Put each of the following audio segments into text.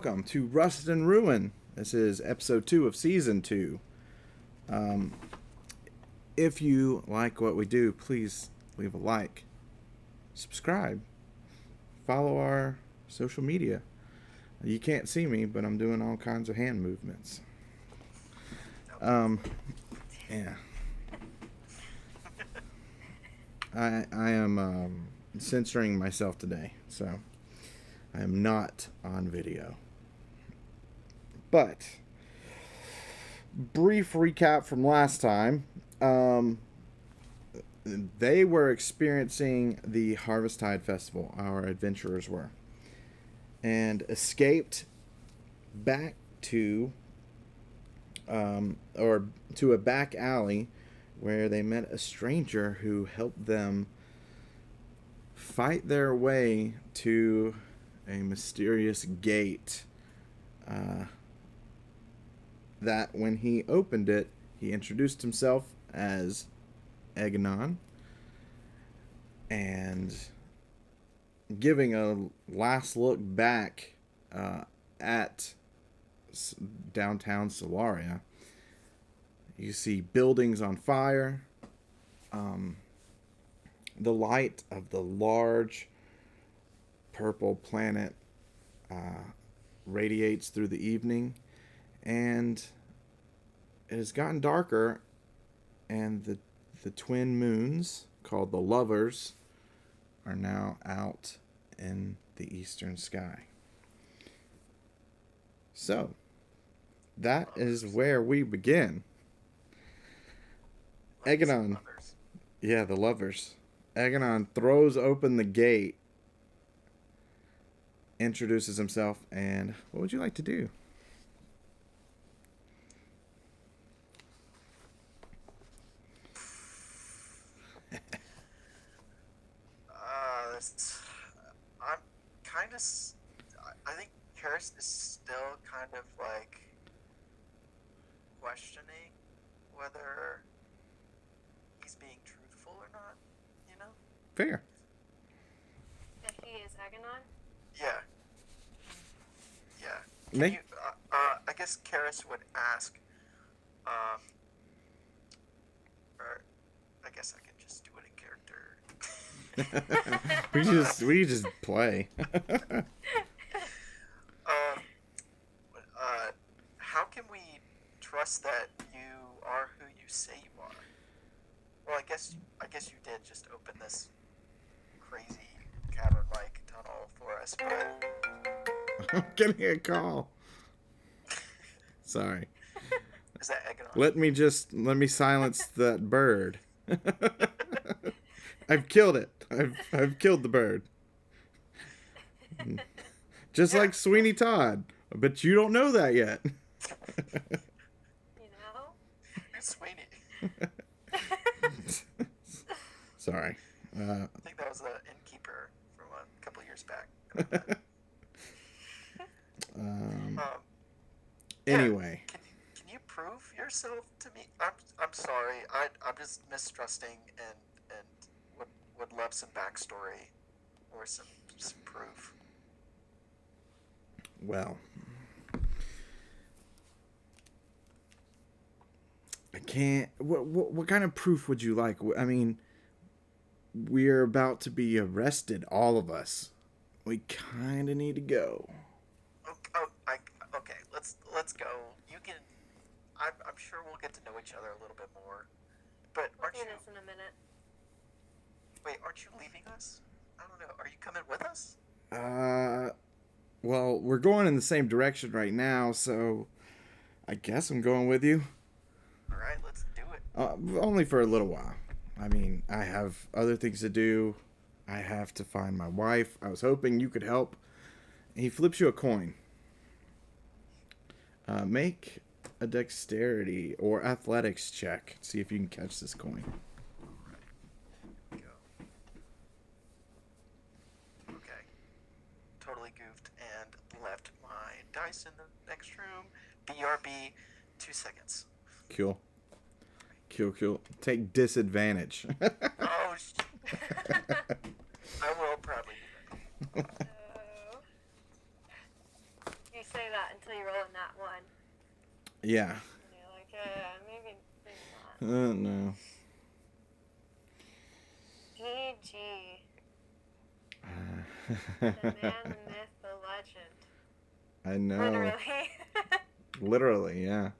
welcome to Rust and Ruin. This is episode 2 of season 2. If you like what we do, please leave a like, subscribe, follow our social media. You can't see me, but I'm doing all kinds of hand movements. Yeah. I am censoring myself today, so I am not on video. But brief recap from last time. They were experiencing the Harvesttide Festival, our adventurers were, and escaped back to a back alley where they met a stranger who helped them fight their way to a mysterious gate that when he opened it, he introduced himself as Eganon, and giving a last look back at downtown Solaria, you see buildings on fire. The light of the large purple planet radiates through the evening, and it has gotten darker, and the twin moons, called the Lovers, are now out in the eastern sky. So, that is where we begin. Eganon. Yeah, the Lovers. Eganon throws open the gate, introduces himself, and what would you like to do? I'm kind of. I think Karis is still kind of like questioning whether he's being truthful or not. You know? Fair. If he is Eganon? Yeah. Yeah. Me? You, I guess Karis would ask. Or I guess I could just do it in character. we just play. How can we trust that you are who you say you are? Well, I guess you did just open this crazy cavern-like tunnel for us, but I'm getting a call. Sorry. is that Eganon? Let me silence that bird. I've killed it. I've killed the bird. Just like Sweeney Todd. But you don't know that yet. You know? It's Sweeney. Sorry. I think that was the innkeeper from a couple years back. Anyway. Yeah, can you prove yourself to me? I'm sorry. I'm just mistrusting and would love some backstory or some proof. Well, I can't. What kind of proof would you like? I mean, we're about to be arrested, all of us. We kind of need to go. Okay. Let's go. You can. I'm sure we'll get to know each other a little bit more. But aren't you? In a minute. Wait, aren't you leaving us? I don't know. Are you coming with us? Well, we're going in the same direction right now, so I guess I'm going with you. All right, let's do it. Only for a little while. I mean, I have other things to do. I have to find my wife. I was hoping you could help. He flips you a coin. Make a dexterity or athletics check. See if you can catch this coin. Left my dice in the next room. BRB, 2 seconds. Cool. Take disadvantage. Oh, I will probably do that. You said Yeah. And you're like, maybe not. No. EG, Uh, the man, the myth, the legend. I know. Literally. Literally, yeah.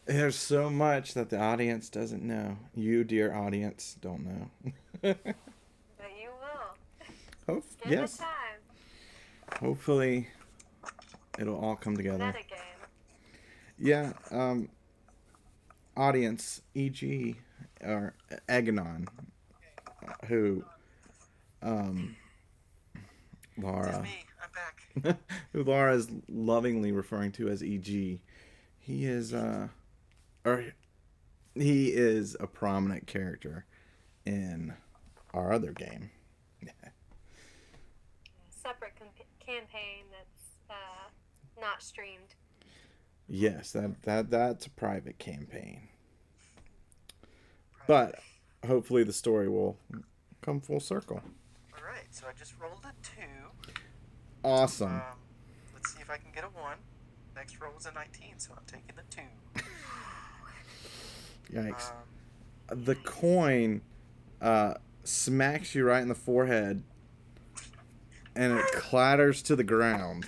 There's so much that the audience doesn't know. You, dear audience, don't know. But you will. Give it Yes. time. Hopefully, it'll all come together. Metagame. Yeah. Audience, e.g., or Aganon, who um, It is Laura, me. I'm back. who Laura is lovingly referring to as E.G. He is, or he is a prominent character in our other game. Separate campaign that's not streamed. Yes, that's a private campaign, Private. but hopefully the story will come full circle. All right. So I just rolled a 2. Awesome. Let's see if I can get a 1. Next roll was a 19, so I'm taking the 2. Yikes. The coin smacks you right in the forehead and it clatters to the ground.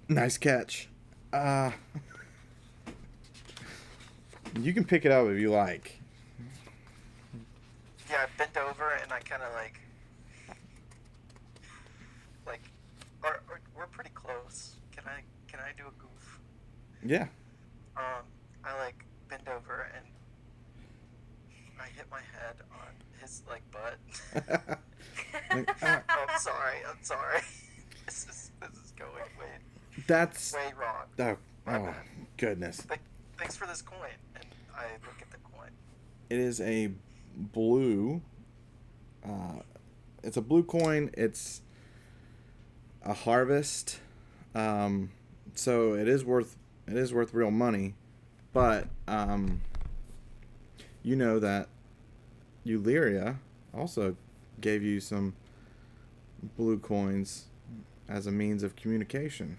Nice catch. You can pick it up if you like. Yeah, I bent over and I kind of like, we're pretty close. Can I do a goof? Yeah. I like bend over and I hit my head on his like butt. Oh, I'm sorry. This is going That's. way wrong. Oh, My oh bad. goodness. Thanks for this coin. And I look at the coin. It is a blue. It's a blue coin. It's a harvest. So it is worth real money, but you know that Illyria also gave you some blue coins as a means of communication.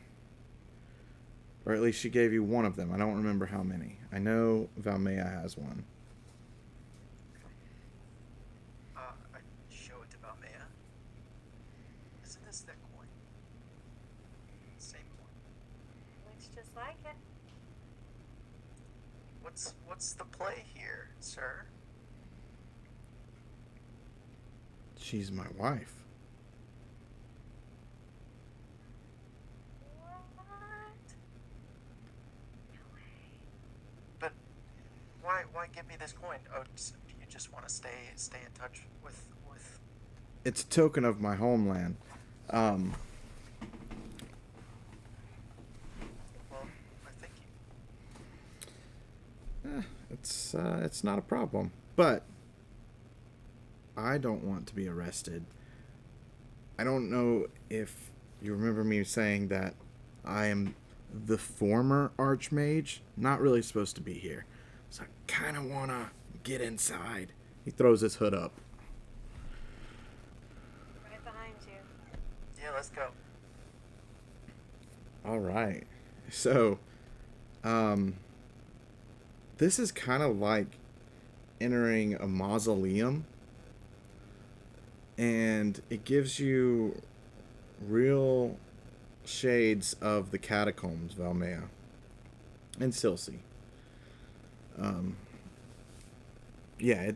Or at least she gave you one of them. I don't remember how many. I know Valmea has one. I show it to Valmea. Isn't this that coin? Same coin. Looks just like it. What's the play here, sir? She's my wife. What? No way. But why give me this coin? Oh, you just want to stay in touch with. It's a token of my homeland. Well, I thank you. It's not a problem. But I don't want to be arrested. I don't know if you remember me saying that I am the former Archmage, not really supposed to be here. So I kind of want to get inside. He throws his hood up. Right behind you. Yeah, let's go. All right. So, this is kind of like entering a mausoleum, and it gives you real shades of the catacombs, Valmea and Silsey. Yeah,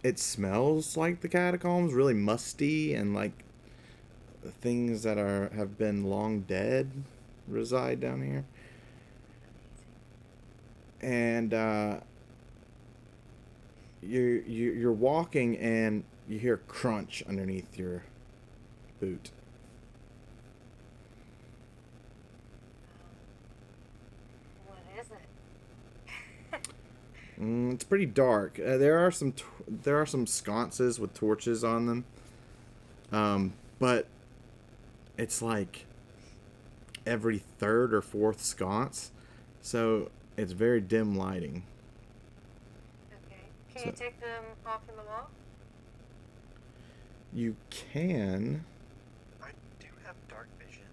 it smells like the catacombs, really musty, and like things that have been long dead reside down here. And you're walking and you hear crunch underneath your boot. What is it? It's pretty dark. There are some sconces with torches on them, but it's like every third or fourth sconce, so it's very dim lighting. Okay. Can you take them off from the wall? You can. I do have dark vision.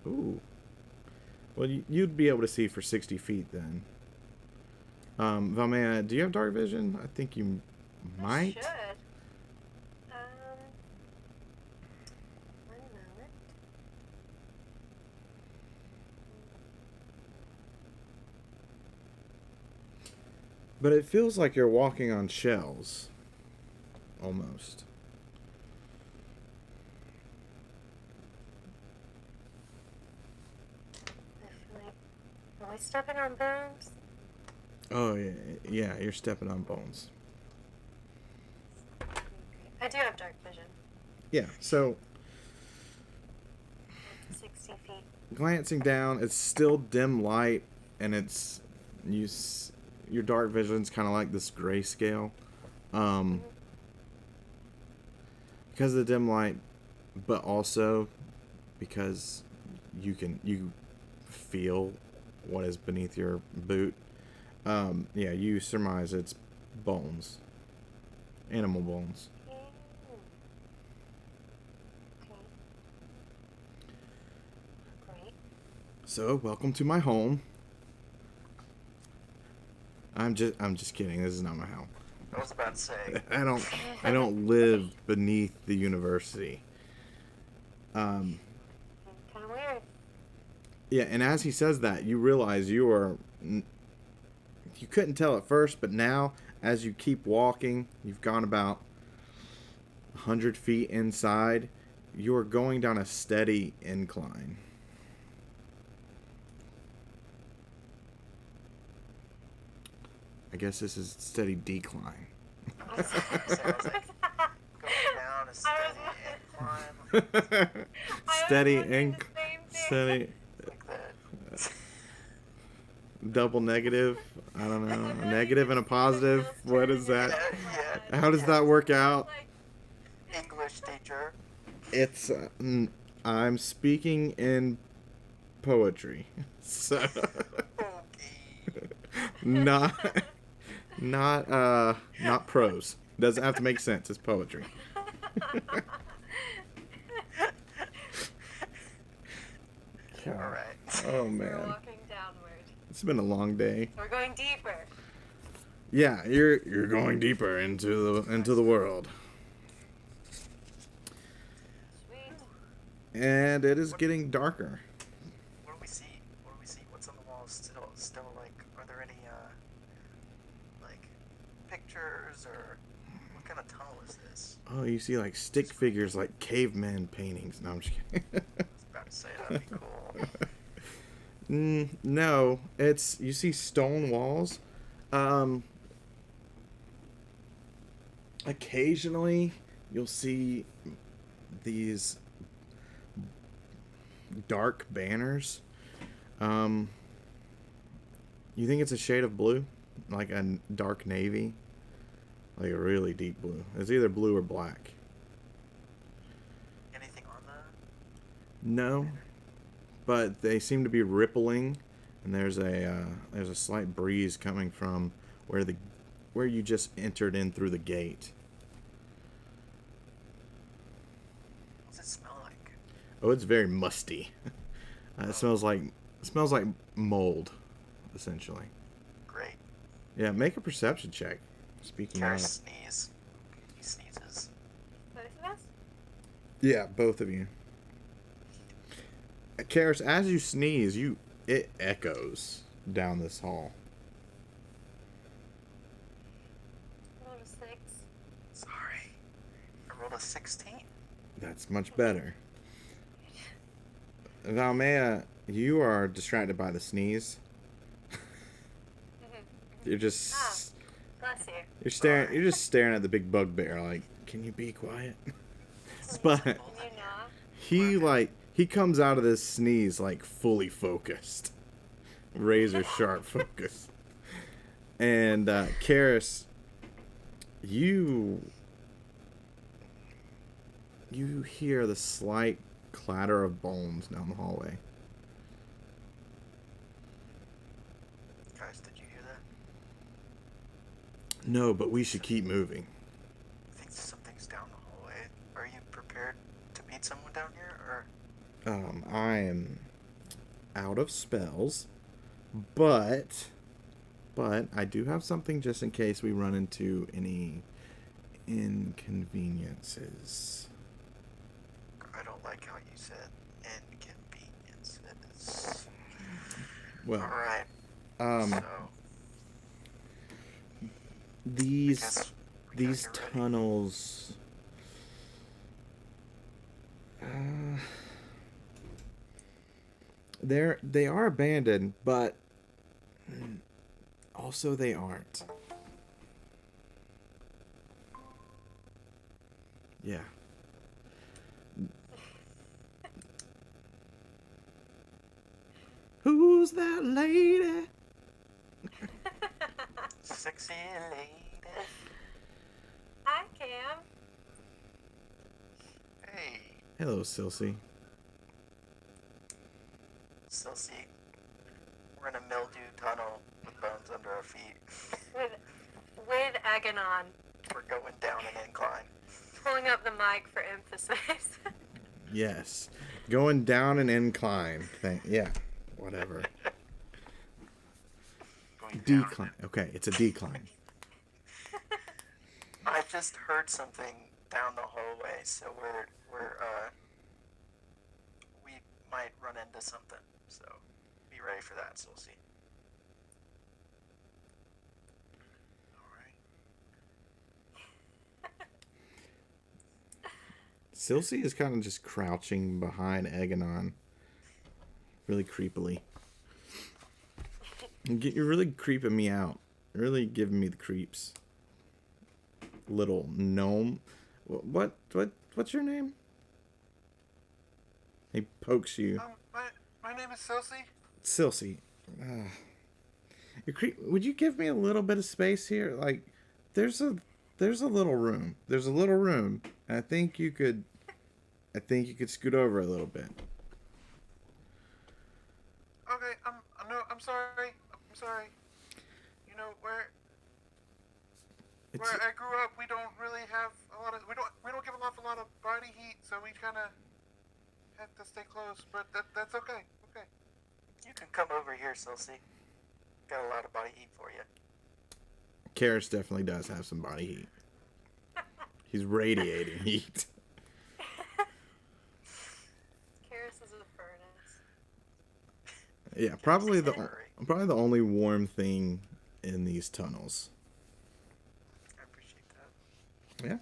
Ooh. Well, you'd be able to see for 60 feet then. Valmea, do you have dark vision? I think you I might. should. One moment. But it feels like you're walking on shells. Almost. I feel like, am I stepping on bones? Oh, yeah. Yeah, you're stepping on bones. Okay. I do have dark vision. Yeah, so 60 feet. glancing down, it's still dim light, and it's your dark vision's kind of like this grayscale, because of the dim light, but also because you feel what is beneath your boot. Yeah, you surmise it's bones, animal bones. Okay. Great. So, welcome to my home. I'm just kidding. This is not my home. I was about to say. I don't live beneath the university. Kind of weird. Yeah, and as he says that, you realize you couldn't tell at first, but now as you keep walking, you've gone about 100 feet inside, you're going down a steady incline. I guess this is steady decline. So I was like, going down a steady incline. Steady steady Like that. double negative. I don't know. A negative and a positive. What is that? Yeah. How does that work out? English teacher. It's I'm speaking in poetry, so Okay. not prose. Doesn't have to make sense. It's poetry. All right. Oh We're man, walking downward. it's been a long day. We're going deeper. Yeah, you're going deeper into the world, Sweet. and it is getting darker. What do we see? What do we see? What's on the walls? Still like, are there any like pictures or what kind of tunnel is this? Oh, you see like stick figures, like caveman paintings. No, I'm just kidding. I was about to say that'd be cool. No, you see stone walls. Occasionally, you'll see these dark banners. You think it's a shade of blue, like a dark navy, like a really deep blue. It's either blue or black. Anything on the? No, but they seem to be rippling, and there's a slight breeze coming from where you just entered in through the gate. What's it smell like? Oh, it's very musty. It smells like mold, essentially. Great. Yeah, make a perception check. Speaking Kara of, sneeze. He sneezes. Both of us? yeah, both of you. Karis, as you sneeze, it echoes down this hall. Roll a 6. Sorry. I rolled a 16. That's much better. Valmea, you are distracted by the sneeze. You're just Bless you. You're just staring at the big bugbear. Like, can you be quiet? But Can you not? he comes out of this sneeze like fully focused, razor sharp focus. And Karis, you hear the slight clatter of bones down the hallway. Guys, did you hear that? No, but we should keep moving. I think something's down the hallway. Are you prepared to meet someone down here, or? out of spells, but I do have something just in case we run into any inconveniences. I don't like how you said inconveniences. Well, Alright, um, so I these guess we gotta these get ready. tunnels. They are abandoned, but also they aren't. Yeah. Who's that lady? Sexy lady. Hi, Cam. Hey, Hello, Silsey. Silsey. We're in a mildew tunnel with bones under our feet. With Aganon. We're going down an incline. Pulling up the mic for emphasis. Yes. Going down an incline. Yeah. Whatever. Going down. Decline. Okay, it's a decline. I just heard something down the hallway, so we might run into something. So be ready for that, Silsey. Alright. Silsey is kind of just crouching behind Aganon. Really creepily. You're really creeping me out. You're really giving me the creeps. Little gnome. What's your name? He pokes you. My name is Silsey. Silsey. Would you give me a little bit of space here? Like, there's a little room. There's a little room, and I think you could scoot over a little bit. Okay, I'm sorry. I'm sorry. You know, where I grew up, we don't really have a lot of we don't give off a lot of body heat, so we kind of have to stay close. But that's okay. Okay. You can come over here, Silsey. Got a lot of body heat for you. Karis definitely does have some body heat. He's radiating heat. Karis is a furnace. Yeah, probably the Sorry. only warm thing in these tunnels. I appreciate that. Yeah.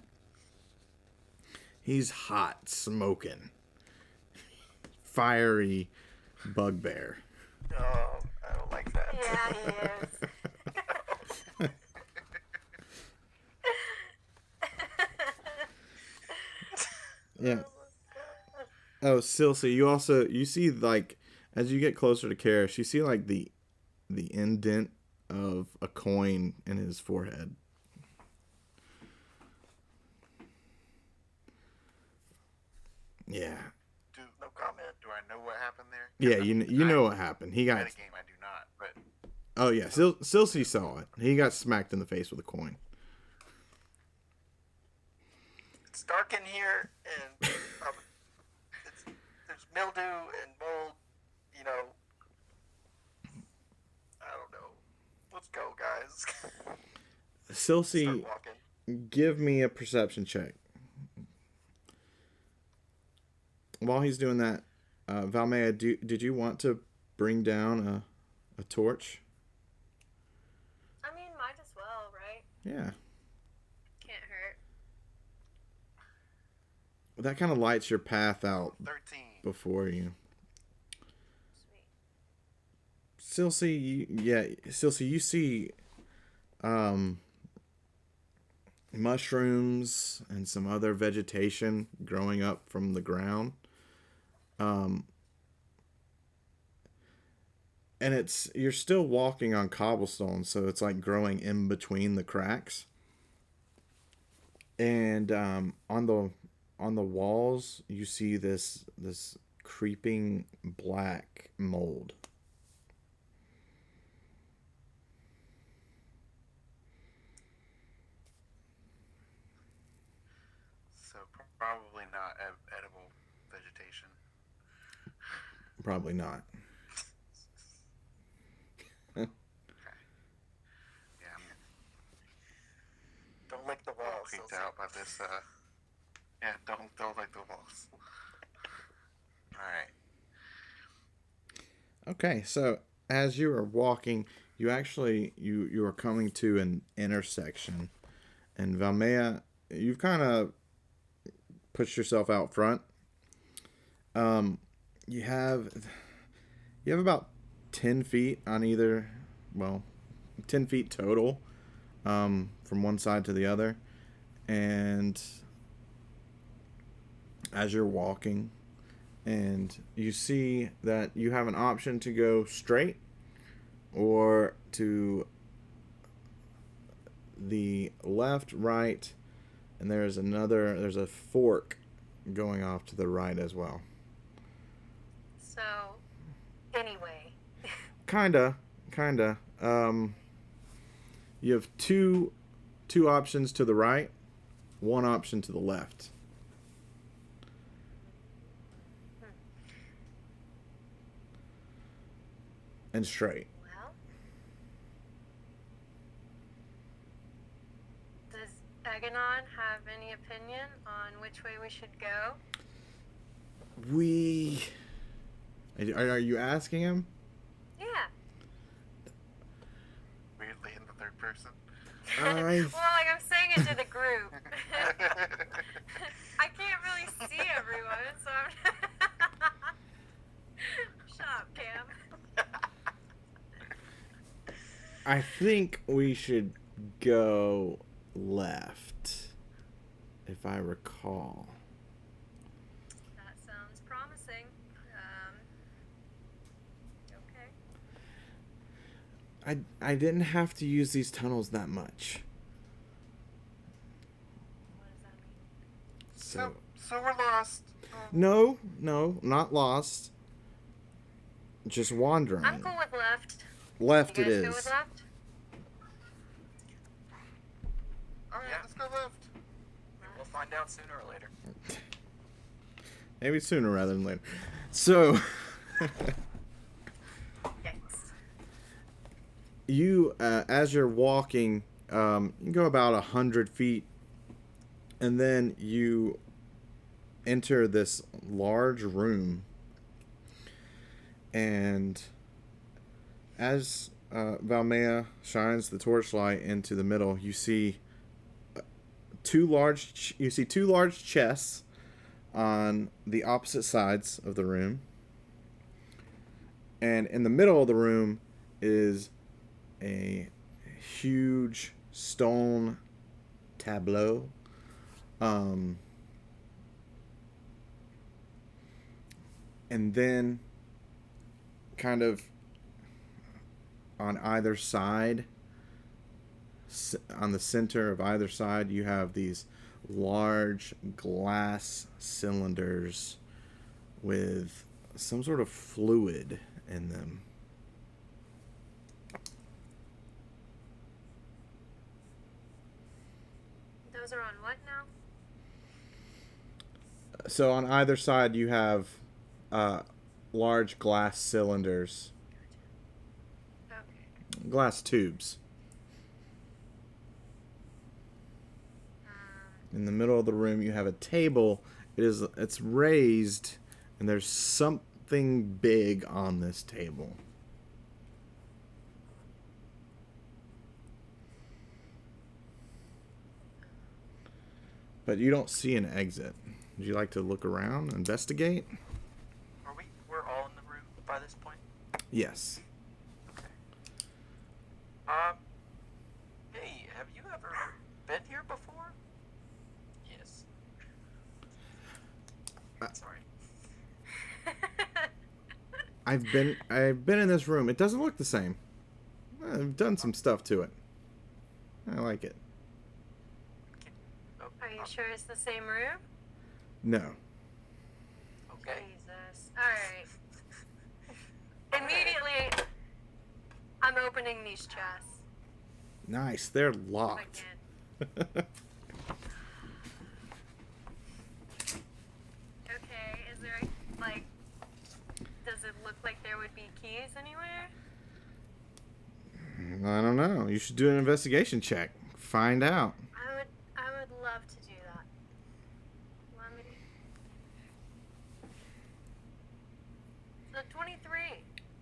He's hot, smoking, fiery bugbear. Oh, I don't like that. Yeah, he is. Yeah. Oh, Silsey, you see, like, as you get closer to Karis, you see like the indent of a coin in his forehead. Yeah. No comment. Do I know what happened there? Yeah, you know what happened. He got. Metagame, I do not. But Oh yeah, Silsey saw it. He got smacked in the face with a coin. It's dark in here, and there's mildew and mold. You know, I don't know. Let's go, guys. Silsey, Start walking. give me a perception check. While he's doing that, Valmea, did you want to bring down a torch? I mean, might as well, right? Yeah. Can't hurt. That kind of lights your path out 13. before you. Sweet. Silsey, you see mushrooms and some other vegetation growing up from the ground. And you're still walking on cobblestone, so it's like growing in between the cracks. And on the walls, you see this creeping black mold. So probably not edible vegetation. Probably not. creeped out by this. Yeah, don't like the walls. All right. Okay, so as you are walking, you actually you are coming to an intersection, and Valmea, you've kind of pushed yourself out front. Um, you have about 10 feet on either, well, 10 feet total, from one side to the other, and as you're walking, and you see that you have an option to go straight or to the left, right, and there's a fork going off to the right as well. So, anyway. Kinda. You have two options to the right, one option to the left. And straight. Well, does Aganon have any opinion on which way we should go? Are you asking him? Yeah. Weirdly in the third person. Well, like I'm saying it to the group. I can't really see everyone, so I'm... Shut up, Cam. I think we should go left, if I recall. That sounds promising. Okay. I didn't have to use these tunnels that much. What does that mean? So we're lost. No, not lost. Just wandering. I'm cool with left. Left You it guys is. go with left? All right, Yeah. let's go left. We'll find out sooner or later. Maybe sooner rather than later. So, Yikes. you, as you're walking, you go about 100 feet, and then you enter this large room. And as Valmea shines the torchlight into the middle, you see two large chests on the opposite sides of the room, and in the middle of the room is a huge stone tableau. And then kind of on either side, on the center of either side, you have these large glass cylinders with some sort of fluid in them. Those are on what now? So on either side, you have large glass cylinders, Okay. glass tubes. In the middle of the room, you have a table. It's raised, and there's something big on this table. But you don't see an exit. Would you like to look around, investigate? We're all in the room by this point? Yes. Okay. Hey, have you ever been here before? Yes. Sorry. I've been in this room. It doesn't look the same. I've done some stuff to it. I like it. Oh, Are you sure it's the same room? No. Okay. Jesus. Alright. Immediately, I'm opening these chests. Nice. They're If I locked. can. Okay, is there, like, does it look like there would be keys anywhere? I don't know. You should do an investigation check. Find out. I would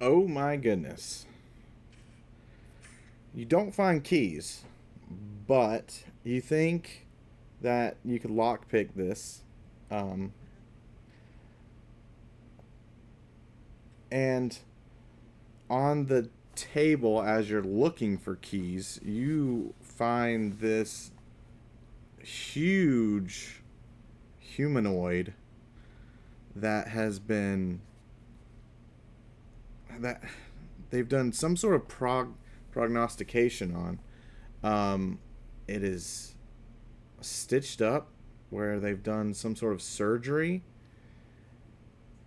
Oh my goodness. You don't find keys, but you think that you could lockpick this. Um, and on the table, as you're looking for keys, you find this huge humanoid that has been that they've done some sort of prognostication on. It is stitched up where they've done some sort of surgery.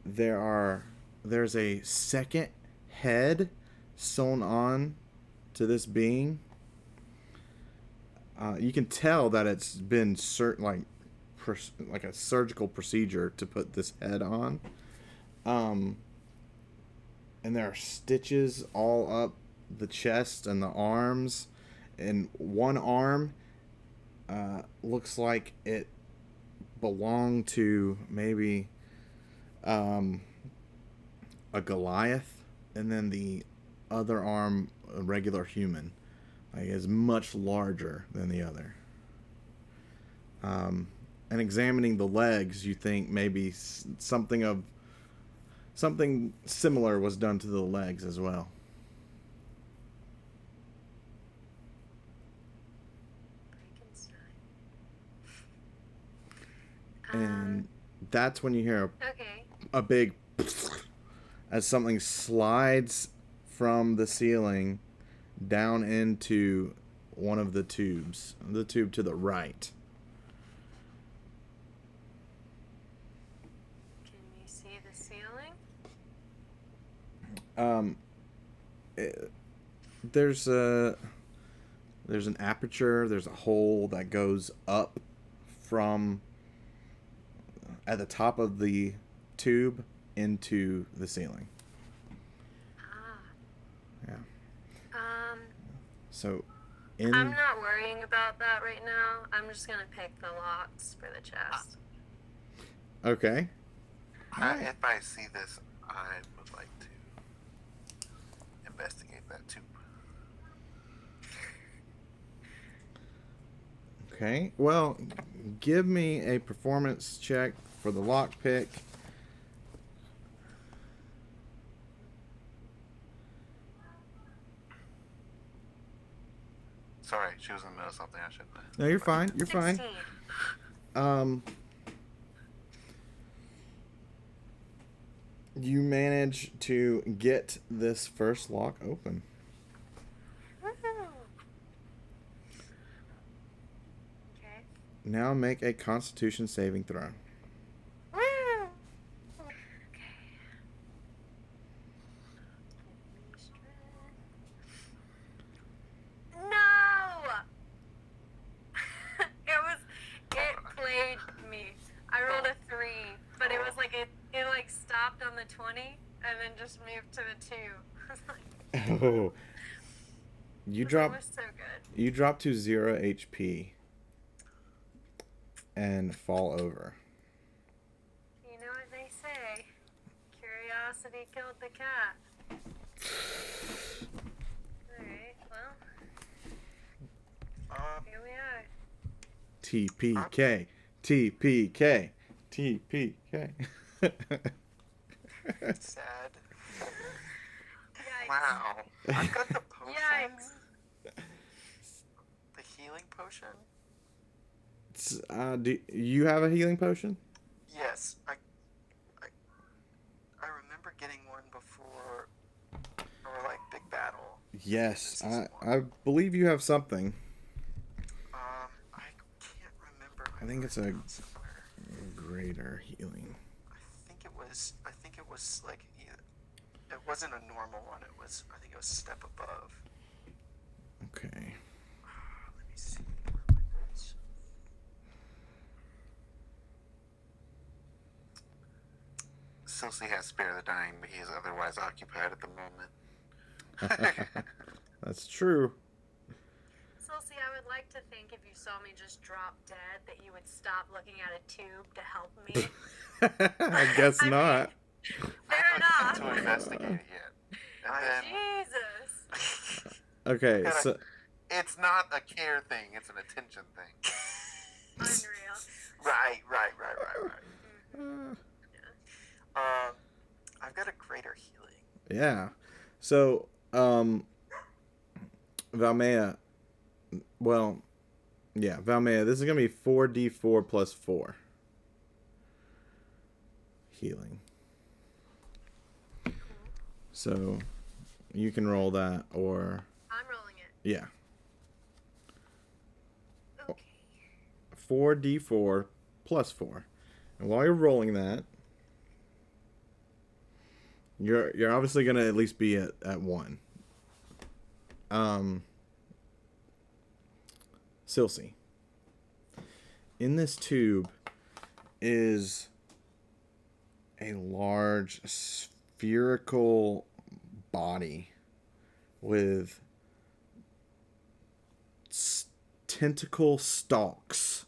There's a second head sewn on to this being. You can tell that it's been like a surgical procedure to put this head on. And there are stitches all up the chest and the arms. And one arm looks like it belonged to maybe a Goliath, and then the other arm a regular human. Like, is much larger than the other. And examining the legs, you think maybe something similar was done to the legs as well. And that's when you hear a big as something slides from the ceiling down into one of the tubes. The tube to the right. Can you see the ceiling? There's an aperture. There's a hole that goes up from at the top of the tube into the ceiling. Yeah. So, I'm not worrying about that right now. I'm just gonna pick the locks for the chest. Okay. If I see this, I would like to investigate that too. Okay. Well, give me a performance check for the lockpick. Sorry, she was in the middle of something. I shouldn't have. No, you're fine. You're 16. fine. You manage to get this first lock open. Okay. Now make a Constitution saving throw. Stopped on the 20 and then just moved to the 2. Oh, you drop. Was so good. You drop to 0 HP and fall over. You know what they say? Curiosity killed the cat. Alright, well. Here we are. TPK. TPK. TPK. Sad. Yikes. Wow. I've got the potion. Yikes. The healing potion? Do you have a healing potion? Yes. I remember getting one before our big battle. Yes, I believe you have something. I can't remember. I think it's a somewhere. greater healing. I think it was it wasn't a normal one. I think it was a step above. Okay. Let me see. Where are my notes? Silsey has Spare the Dying, but he is otherwise occupied at the moment. That's true. Silsey, I would like to think if you saw me just drop dead that you would stop looking at a tube to help me. I guess not. Fair enough. To investigate it yet. And I- then Jesus. Okay, Gotta- so it's not a care thing; it's an attention thing. Unreal. Right. Mhm. I've got a greater healing. yeah. So, Valmea, well, yeah, Valmea, this is going to be 4d4 plus 4 healing. So, you can roll that, or, I'm rolling it. yeah, Okay. 4d4 plus 4. And while you're rolling that, you're obviously going to at least be at 1. Silsey. In this tube is a large spherical body with tentacle stalks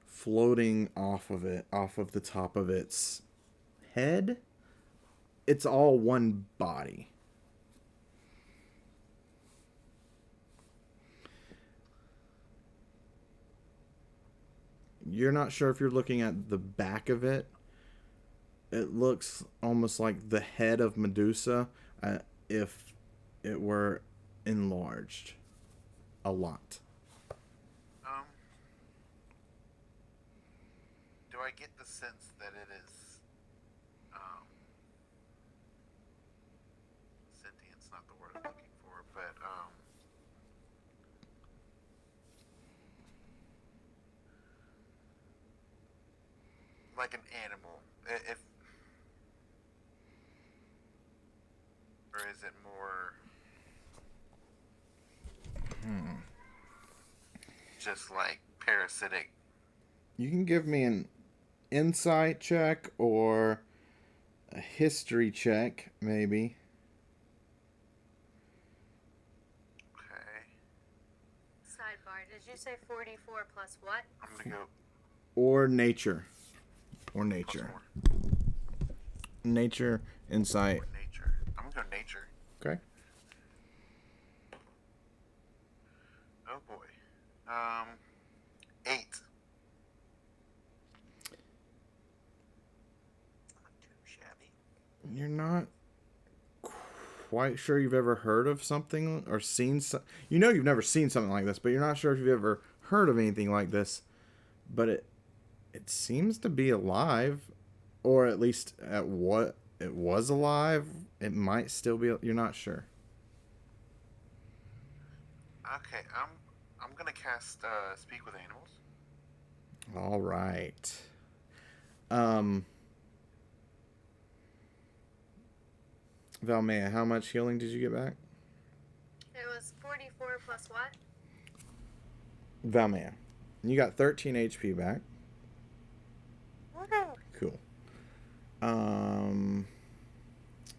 floating off of it, off of the top of its head. It's all one body. You're not sure if you're looking at the back of it. It looks almost like the head of Medusa if it were enlarged a lot. Do I get the sense that it is sentient's not the word I'm looking for, but like an animal, if or is it more just like parasitic? You can give me an insight check or a history check, maybe. Okay, Sidebar. Did you say 44 plus what? I'm gonna go Or nature. Or plus nature. 4. Nature, insight. Or nature. I'm gonna go nature. Okay. Oh boy. 8. Not too shabby. You're not quite sure you've ever heard of something or seen you know you've never seen something like this, but you're not sure if you've ever heard of anything like this. But it seems to be alive, or at least at what it was alive. It might still be. You're not sure. Okay, I'm gonna cast Speak with Animals. All right. Valmea, how much healing did you get back? It was 44 plus what? Valmea, you got 13 HP back. Cool.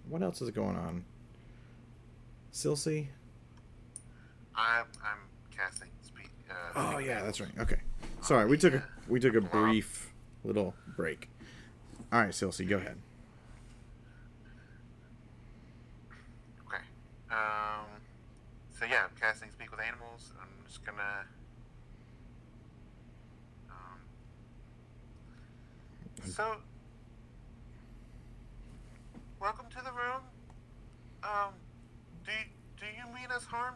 What else is going on? Silsey? I'm casting Speak. Oh Speak with yeah, Animals. that's right. Okay. Sorry, we took a brief little break. All right, Silsey, go ahead. Okay. So yeah, I'm casting Speak with Animals. I'm just gonna. So, welcome to the room. Do you mean us harm?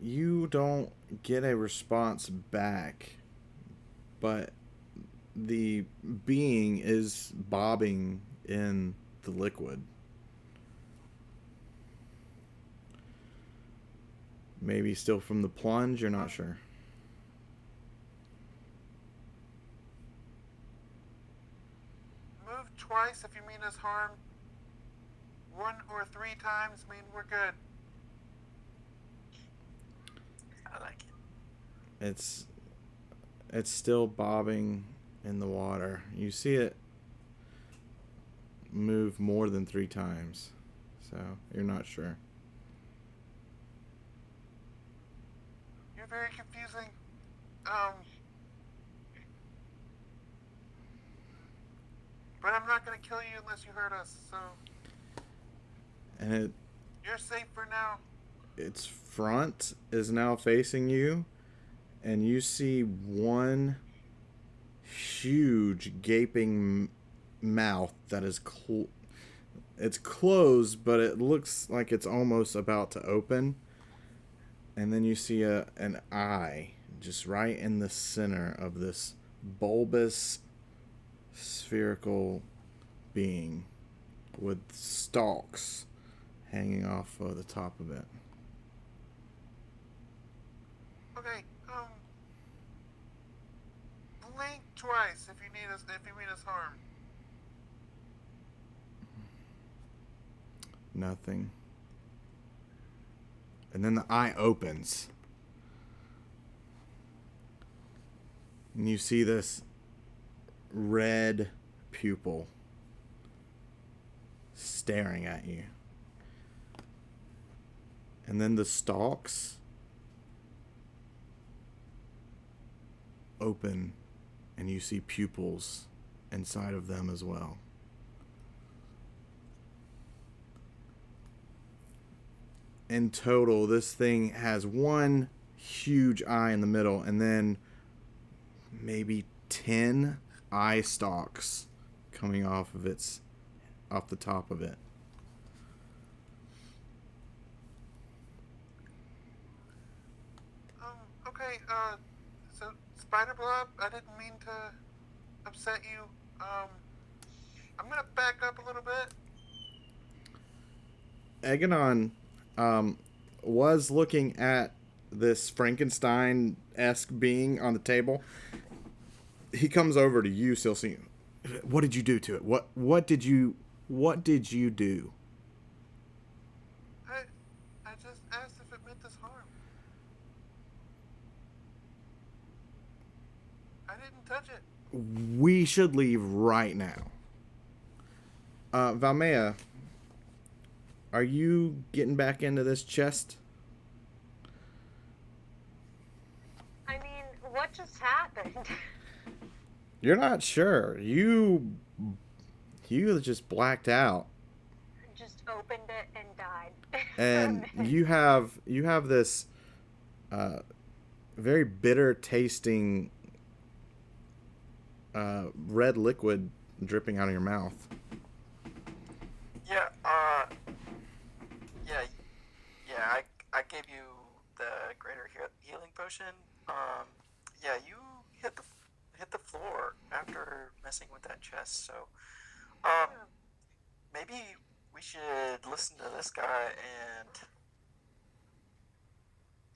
You don't get a response back, but the being is bobbing in the liquid. Maybe still from the plunge, you're not sure. Move twice if you mean us harm. 1 or 3 times mean we're good. I like it. It's still bobbing in the water. You see it move more than 3 times. So, you're not sure. You're very confusing. Um, but I'm not gonna kill you unless you hurt us. So And you're safe for now. its front is now facing you, and you see one huge gaping mouth that is it's closed, but it looks like it's almost about to open. And then you see an eye just right in the center of this bulbous spherical being with stalks hanging off of the top of it. Okay. Blink twice if you need us. If you mean us harm. Nothing. And then the eye opens. And you see this red pupil staring at you. And then the stalks open, and you see pupils inside of them as well. In total, this thing has one huge eye in the middle, and then maybe 10 eye stalks coming off the top of it. Okay. So Spider Blob, I didn't mean to upset you. I'm gonna back up a little bit. Eganon was looking at this Frankenstein-esque being on the table. He comes over to you, Silsey. What did you do to it? What did you do? I just asked if it meant us harm. I didn't touch it. We should leave right now. Valmea, are you getting back into this chest? I mean, what just happened? You're not sure. You just blacked out. Just opened it and died. And you have this very bitter tasting red liquid dripping out of your mouth. Yeah, I gave you the greater healing potion. Yeah, you hit the floor after messing with that chest. So, maybe we should listen to this guy and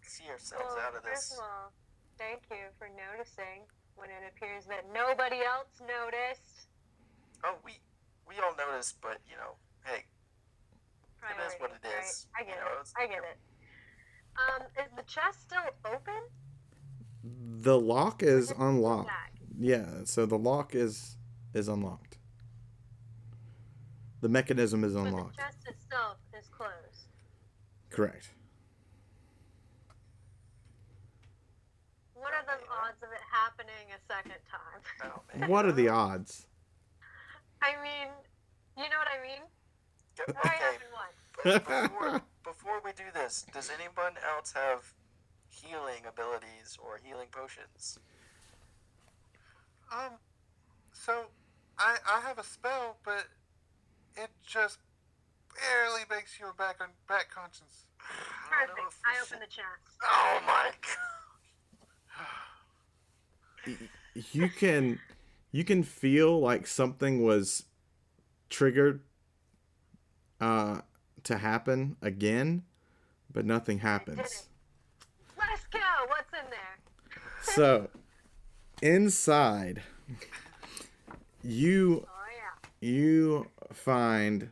see ourselves out of First this. of all, thank you for noticing when it appears that nobody else noticed. Oh, we all noticed, but hey, it is what it Priorities, is. right? I get You know, it. I get it. Is the chest still open? The lock is Just unlocked. back. Yeah, so the lock is unlocked. The mechanism is But unlocked. the chest itself is closed. Correct. What are the odds of it happening a second time? Oh, man. What are the odds? I mean, you know what I mean? Why Okay, happened once? before we do this, does anyone else have healing abilities or healing potions? So I have a spell, but it just barely makes you a back conscience. I don't know Perfect. if we I should- open the chest. Oh my god. You can feel like something was triggered to happen again, but nothing happens. Let's go. What's in there? So inside you Oh yeah. you find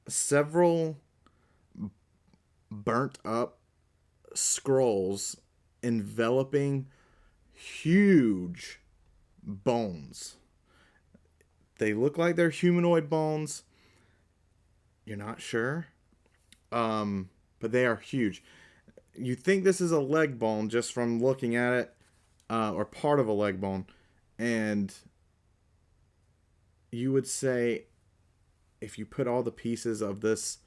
several burnt up scrolls enveloping huge bones. They look like they're humanoid bones. You're not sure. But they are huge. you think this is a leg bone just from looking at it, or part of a leg bone, and you would say if you put all the pieces of this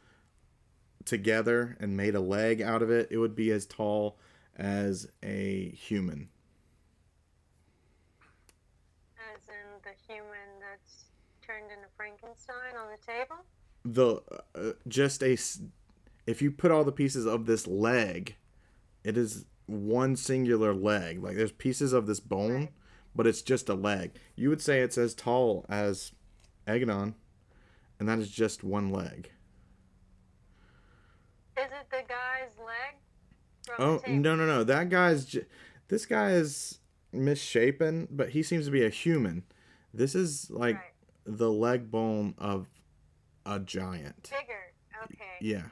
together and made a leg out of it, it would be as tall as a human. As in the human that's turned into Frankenstein on the table? The just a if you put all the pieces of this leg, it is one singular leg. Like there's pieces of this bone, Right. but it's just a leg. You would say it's as tall as Eggnon, and that is just one leg. Is it the guy's leg from Oh the table? no! This guy is misshapen, but he seems to be a human. This is like Right. the leg bone of a giant. Bigger. Okay. Yeah.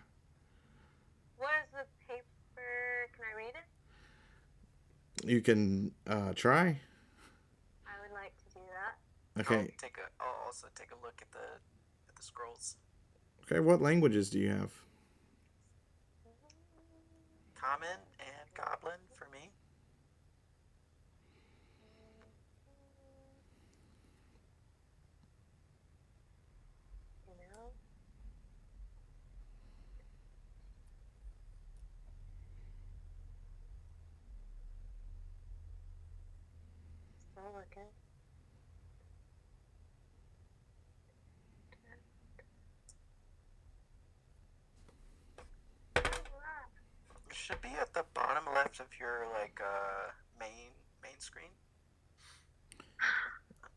What is the paper? Can I read it? You can try. I would like to do that. Okay. I'll also take a look at the scrolls. Okay. What languages do you have? Common and Goblin for me. You know? Still looking. It should be at the bottom left of your main screen.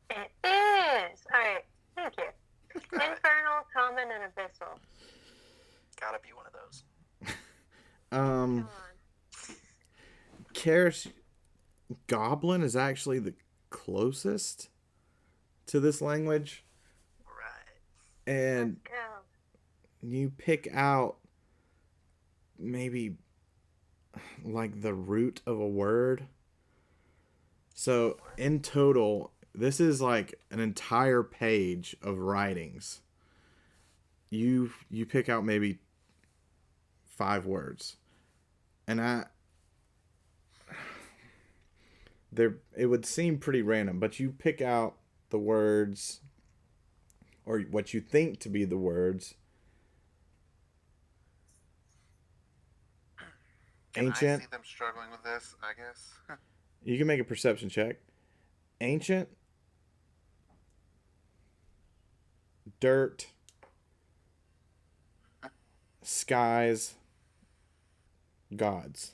It is! Alright, thank you. Infernal, common, and abyssal. Gotta be one of those. Um, Come on. Karis, Goblin is actually the closest to this language, Right. and Let's go. you pick out maybe like the root of a word. So in total, this is like an entire page of writings. You pick out maybe 5 words, and it would seem pretty random, but you pick out the words, or what you think to be the words. Can I Ancient. see them struggling with this, I guess? You can make a perception check. Ancient, dirt, skies, gods.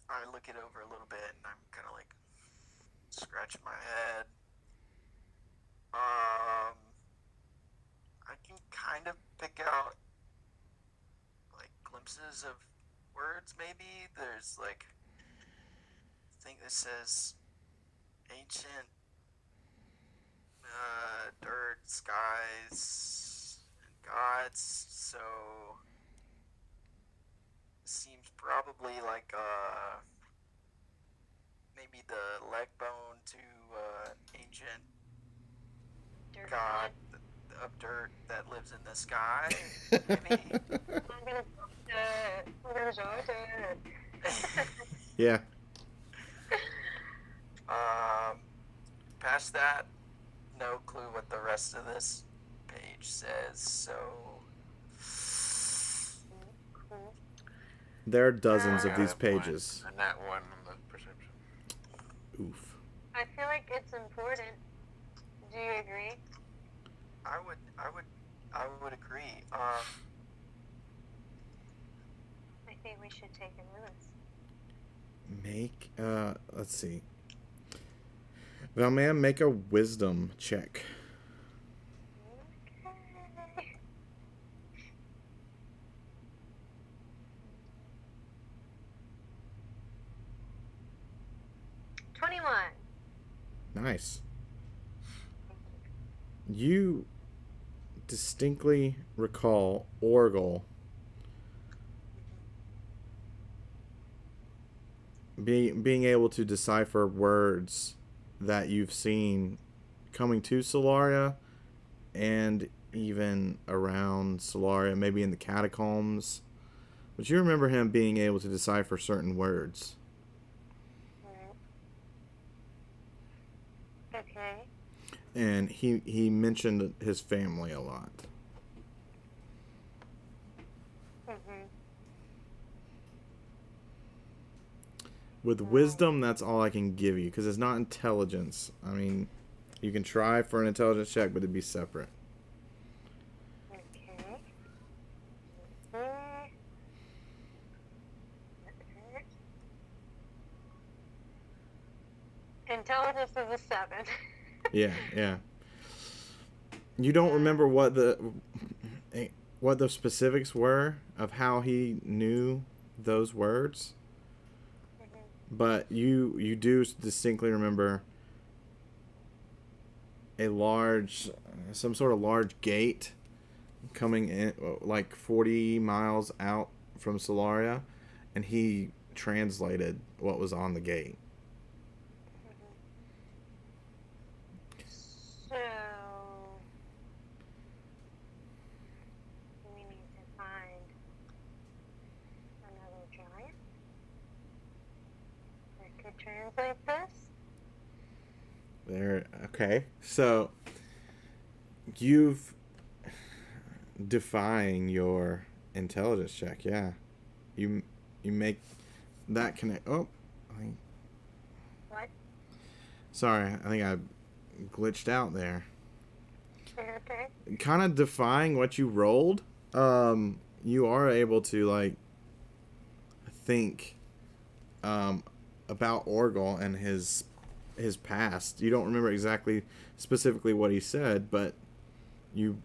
I look it over a little bit and I'm kind of like scratching my head. I can kind of pick out like glimpses of words maybe. There's like a thing that says ancient, dirt, skies, and gods. So seems probably like maybe the leg bone to ancient Dirt god of dirt that lives in the sky. Maybe. I'm gonna start it. Yeah. Past that, no clue what the rest of this page says. So There are dozens of Yeah, these that point. pages. And that one on the perception. Oof. I feel like it's important. Do you agree? I would agree. I think we should take it with us. Make let's see. Valman, make a wisdom check. Okay. Nice. You distinctly recall Orgle being able to decipher words that you've seen coming to Solaria and even around Solaria, maybe in the catacombs. But you remember him being able to decipher certain words. Right. Okay. And he mentioned his family a lot. Mhm. With wisdom, that's all I can give you, because it's not intelligence. I mean, you can try for an intelligence check, but it'd be separate. Okay. Mm. Okay. Intelligence is a 7. Yeah, yeah. You don't remember what the specifics were of how he knew those words, Mhm. but you do distinctly remember some sort of large gate coming in like 40 miles out from Solaria, and he translated what was on the gate. Mhm. So we need to find another giant that could translate this. There. Okay. So you've defying your intelligence check. Yeah. You you make that connect. Oh, What? sorry. I think I glitched out there. Okay. Kind of defying what you rolled. You are able to like think about Orgal and his past. You don't remember exactly specifically what he said, but you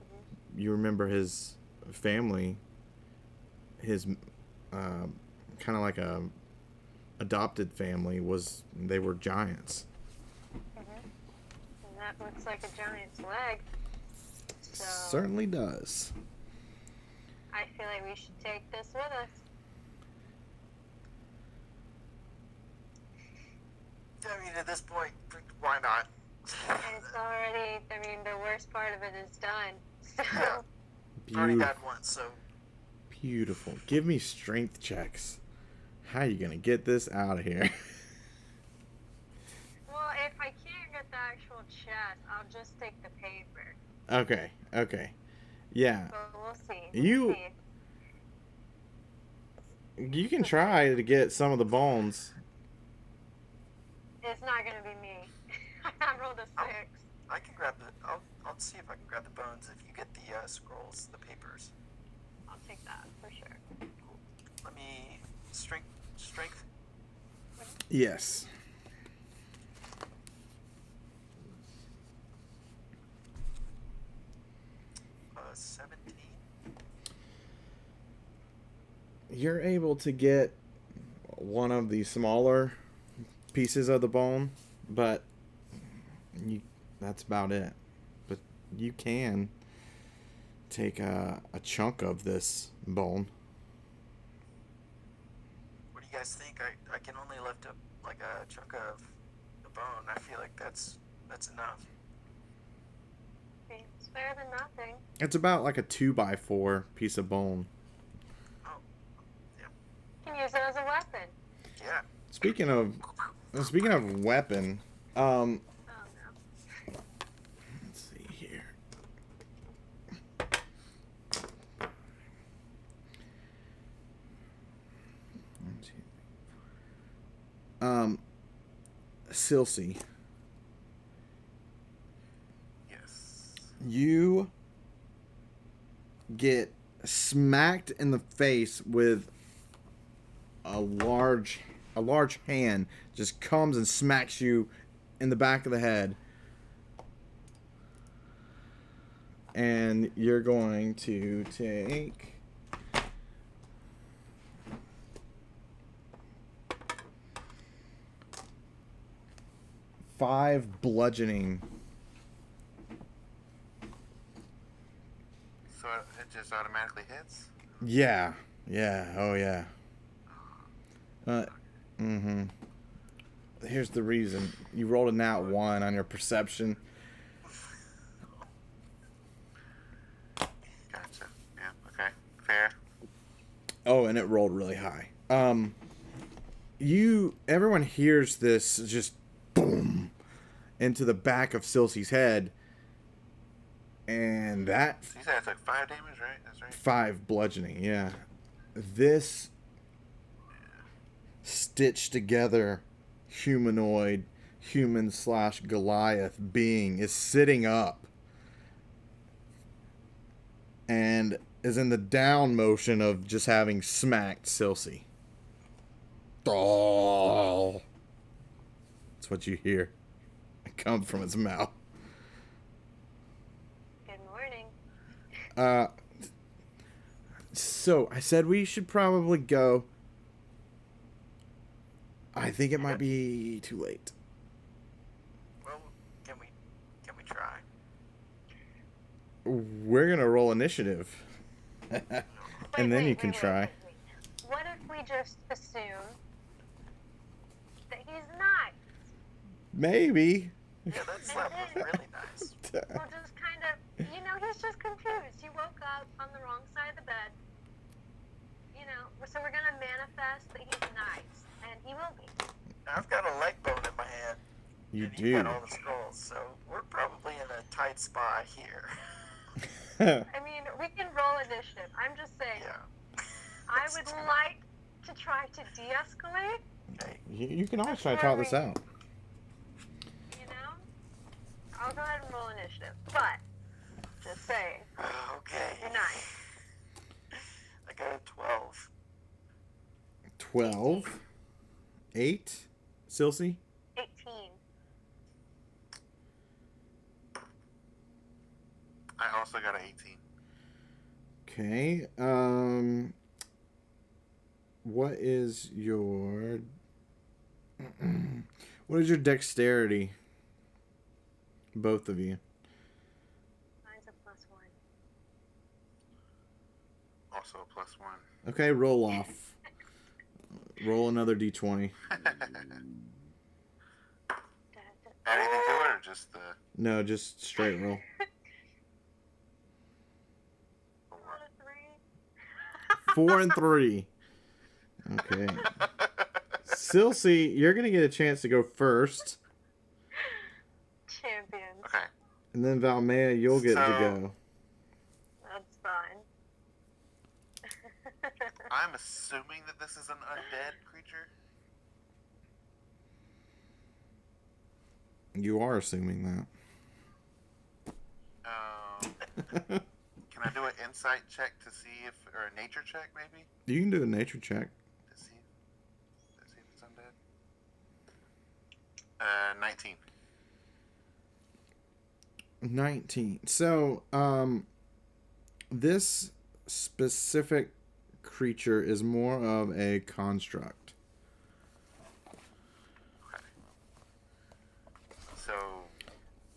you remember his family, his kind of like a adopted family they were giants. And that looks like a giant's leg. So Certainly does. I feel like we should take this with us. I mean, at this point, why not? It's already, I mean, the worst part of it is done. So, Yeah. Already had one, so Beautiful. Give me strength checks. How are you gonna get this out of here? well, if I can't get the actual chest, I'll just take the paper. Okay. Yeah. But we'll see. You- See. You can try to get some of the bones. It's not gonna be me. I rolled a 6. I can grab the. I'll see if I can grab the bones if you get the scrolls, the papers. I'll take that for sure. Cool. Let me strength. Yes. Uh, 17. You're able to get one of the smaller pieces of the bone, but that's about it. But you can take a chunk of this bone. What do you guys think? I can only lift up like a chunk of the bone. I feel like that's enough. It's better than nothing. It's about like a 2x4 piece of bone. Oh, yeah. You can use it as a weapon. Yeah. Speaking of weapon, Oh no. let's see here. Silsey, Yes. you get smacked in the face with a large hand, just comes and smacks you in the back of the head. And you're going to take 5 bludgeoning. So it just automatically hits? Yeah. Oh yeah. Here's the reason. You rolled a nat 1 on your perception. Oh, and it rolled really high. Everyone hears this just boom into the back of Silsey's head, and that You said it's like 5 damage, right? That's right. 5 bludgeoning. Yeah, this stitched together humanoid, human/Goliath being is sitting up and is in the down motion of just having smacked Silsey. Oh, that's what you hear. It comes from its mouth. Good morning. So I said we should probably go. I think it might be too late. Well, can we try? We're gonna roll initiative, and then you can try. Wait. What if we just assume that he's nice? Maybe. Yeah, that slap was really nice. We'll just kind of, he's just confused. He woke up on the wrong side of the bed. So we're going to manifest that he's nice. And he will be. I've got a leg bone in my hand. You and do. You got all the scrolls, so we're probably in a tight spot here. I mean, we can roll initiative. I'm just saying. Yeah. I would like to try to de-escalate. Okay. You can always try to talk this out. I'll go ahead and roll initiative. But, just saying. Okay. You're nice. I got a 12. 12. 8. Silsey? 18. I also got an 18. Okay. What is your... What is your dexterity? Both of you. Mine's a +1. Also a +1. Okay, roll off. Roll another d20. Add anything to it, or just the... No, just straight roll. Not a 3. 4 and 3. Okay. Silsey, you're going to get a chance to go first. Champions. Okay. And then Valmea, you'll get to go. That's fine. I'm assuming that this is an undead creature. You are assuming that. Can I do an insight check to see if, or a nature check maybe, You can do a nature check. to see if it's undead? 19. 19. So, this specific creature is more of a construct. Okay. So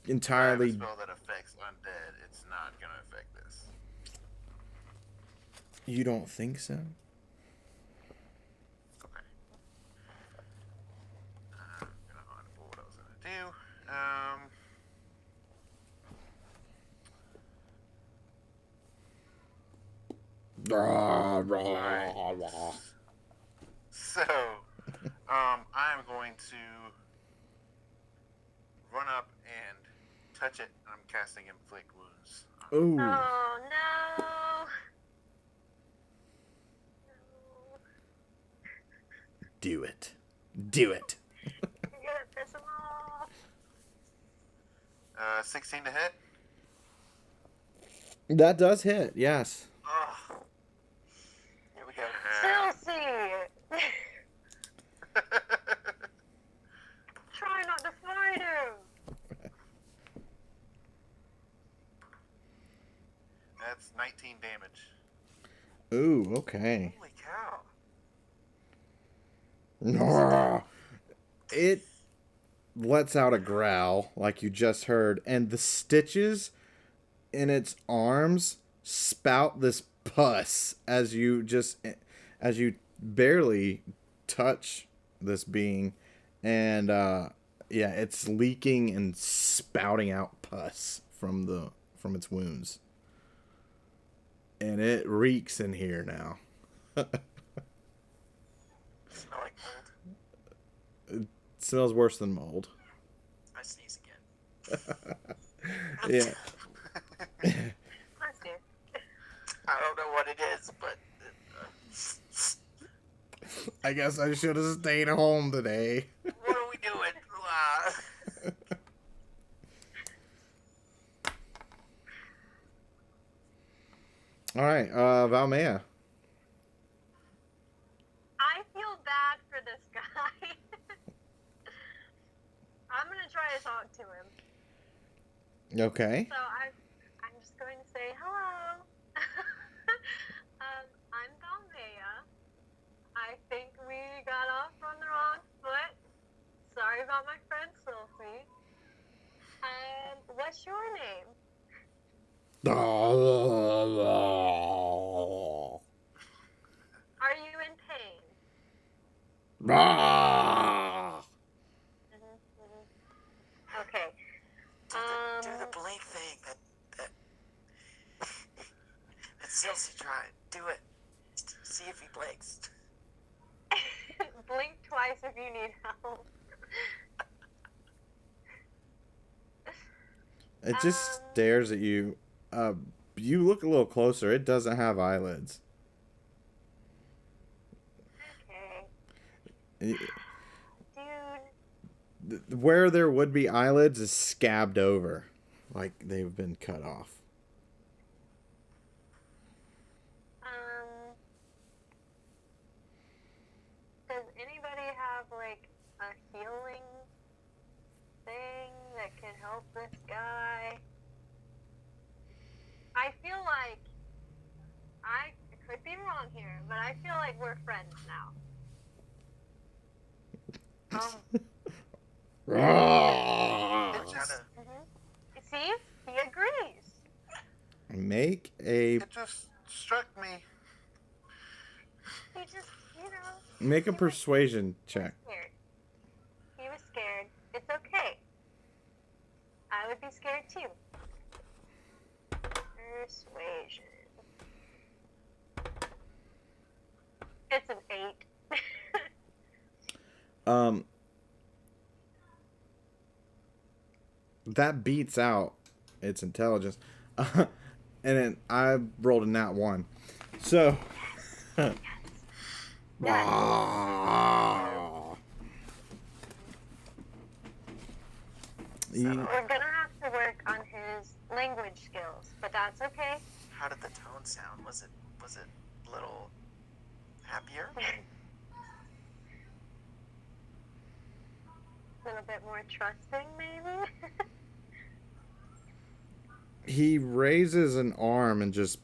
Entirely. a spell that affects undead, it's not gonna affect this. You don't think so? Okay. Gonna undo what I was gonna do. So, I'm going to run up and touch it, and I'm casting Inflict Wounds. Ooh. Oh, no. Do it. Do it. You're gonna piss him off. 16 to hit. That does hit, yes. Ugh. Here we go. Chelsea! Try not to fight him. That's 19 damage. Ooh, okay. Holy cow. It lets out a growl, like you just heard, and the stitches in its arms spout this pus as you barely touch this being, and yeah, it's leaking and spouting out pus from its wounds, and it reeks in here now. Smell like mold. Smells worse than mold. I sneeze again. Yeah. Bless you. I don't know what it is, but I guess I should have stayed home today. what are we doing? All right, Valmea. I feel bad for this guy. I'm gonna try to talk to him. Okay. So I'm just going to say hello. I'm Valmea. I think we got off on the wrong foot. Sorry about my friend Sophie. And what's your name? Are you in pain? Okay. Do the blink thing that Silsey tried. Do it. See if he blinks. Blink twice if you need help. It just stares at you. You look a little closer. It doesn't have eyelids. Okay. Dude. Where there would be eyelids is scabbed over, like they've been cut off. Does anybody have like a healing thing that can help this guy? I feel like I could be wrong here, but I feel like we're friends now. See, he agrees. Make a It just struck me. He just, make a persuasion check. Scared. He was scared. It's okay. I would be scared too. Persuasion. It's an 8. That beats out its intelligence. And then I rolled a nat 1. So We're gonna have to work on his language skills, but that's okay. How did the tone sound? Was it a little happier? A little bit more trusting, maybe. he raises an arm and just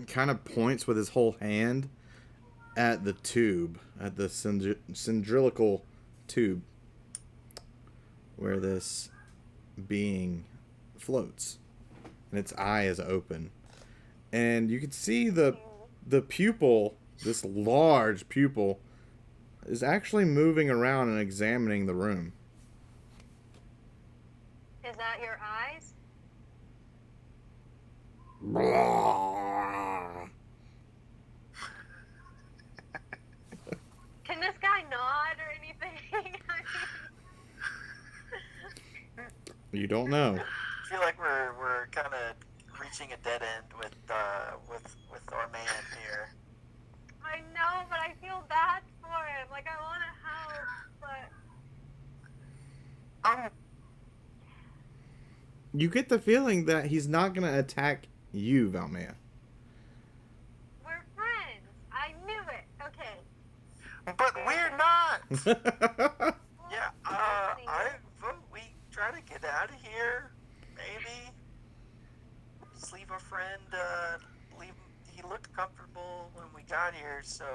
kind of points with his whole hand at the tube, at the cylindrical tube where this being floats, and its eye is open, and you can see the pupil, this large pupil, is actually moving around and examining the room. Is that your eyes? Can this guy nod or anything? You don't know. I feel like we're kind of reaching a dead end with our man here. I know, but I feel bad for him. Like, I want to help, but... You get the feeling that he's not going to attack you, Valmea. We're friends. I knew it. Okay. But we're not. Yeah, I vote we try to get out of here. Maybe just leave our friend. Leave him. He looked comfortable when we got here, so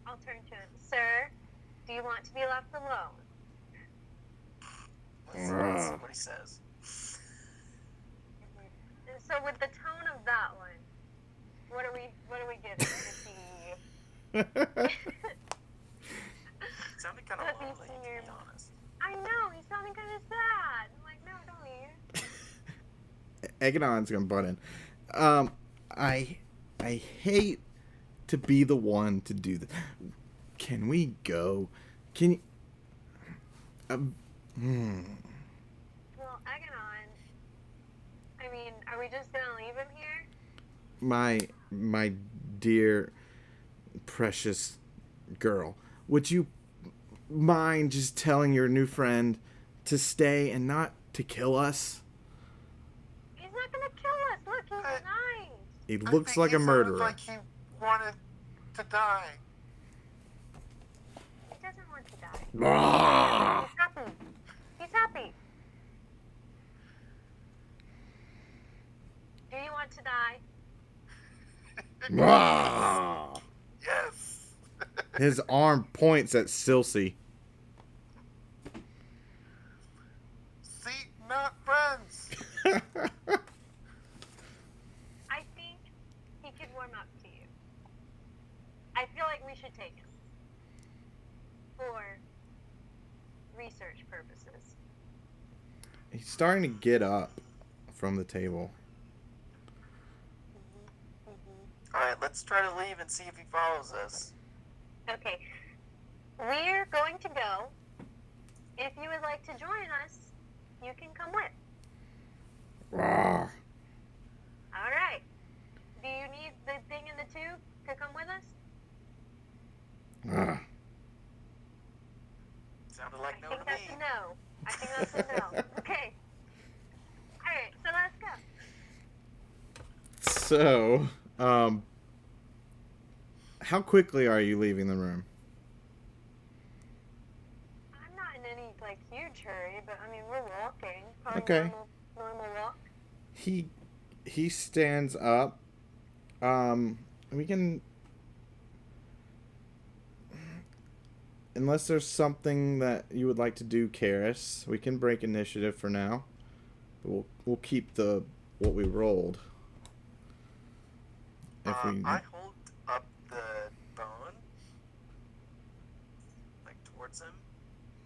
I'll turn to him. Sir, do you want to be left alone? let's see what he says. So with the tone of that one, what are we giving? Is he... It sounded kind of Let me lonely, see to your- be honest. I know, he's sounding kind of sad. I'm like, no, don't leave. Egonon's going to butt in. I hate to be the one to do that. Can we go? Can you? Well, Aganon, I mean, are we just gonna leave him here? My dear, precious girl, would you mind just telling your new friend to stay and not to kill us? He's not gonna kill us. Look, he's I- nice. He I looks think like he a sounded murderer. like he wanted to die. He doesn't want to die. Ah! He's happy. He's happy. Do you want to die? Ah! Yes. His arm points at Silsey. See, not friends. I think he could warm up to you. I feel like we should take him. For research purposes. He's starting to get up from the table. Alright, let's try to leave and see if he follows us. Okay. We're going to go. If you would like to join us, you can come with. Ah! Alright. Do you need the thing in the tube to come with us? Ah! Sounded like I no think to that's me. a no. I think that's a no. Okay. Alright, so let's go. So, how quickly are you leaving the room? I'm not in any, like, huge hurry, but, I mean, we're walking. Probably Okay. normal walk. He stands up. We can, unless there's something that you would like to do, Karis, we can break initiative for now. We'll keep what we rolled. If we I hold up the bone, like towards him,